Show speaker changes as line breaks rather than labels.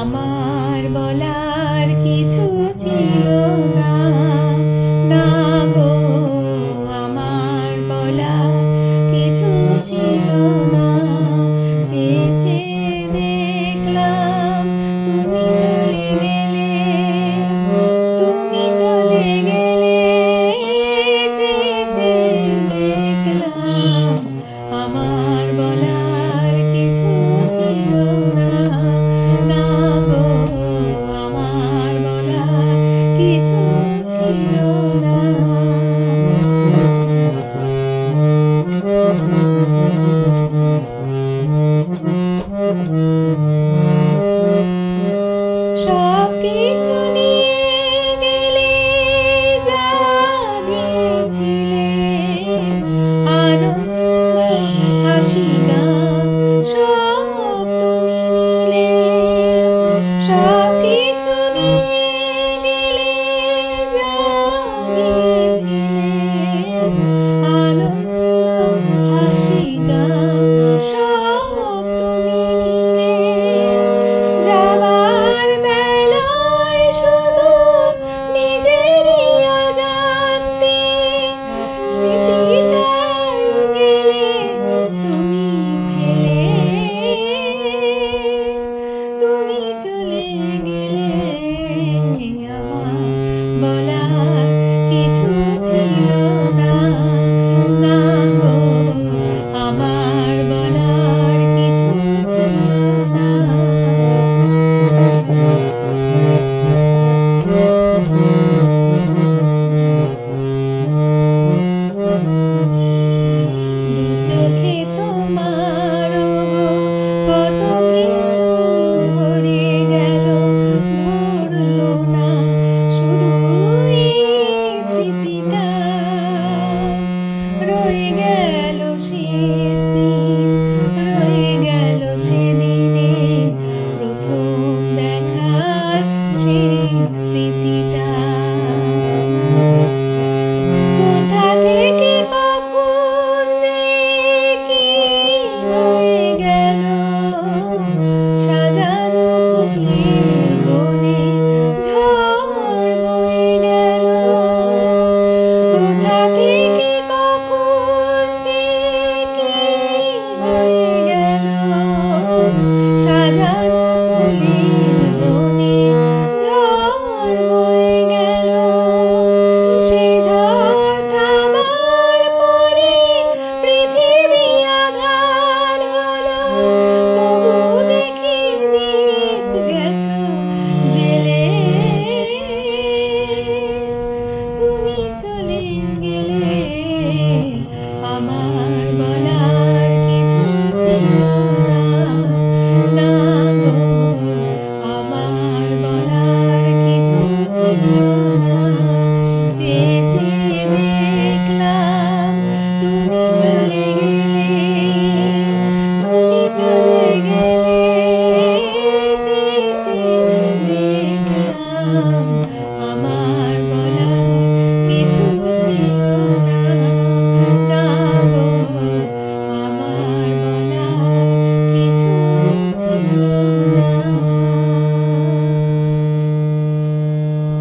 আমার বলার কিছু ছিল না, না গো, আমার বলার কিছু ছিল না। চেয়ে চেয়ে দেখলাম তুমি চলে গেলে, তুমি চলে গেলে। চেয়ে চেয়ে দেখলাম আমার বলার কিছু ছিল না, না গো, আমার বলার কিছু ছিল না। সব কিছু নিয়ে গেলে, যা দিয়েছিলে, আনন্দ হাসি গান সব তুমি নিলে। সব কিছু নিয়ে গেলে, যা দিয়েছিলে, আনন্দ হাসি গান সব তুমি নিলে। যাবার বেলায় শুধু নিজেরই অজান্তে স্মৃতিটাও গেলে তুমি ফেলে, তুমি চলে গেলে। আমার বলার কিছু ছিল না, না গো, আমার বলার কিছু ছিল না। দু চোখে তোমার গো কত কিছু ধরে গেল, ধরলো না শুধু এই স্মৃতিটা। রয়ে গেল শেষ দিন, রয়ে গেল সেদিনে প্রথম দেখার সেই স্মৃতিটা। কোথা থেকে কখন যে কি হয়ে গেল,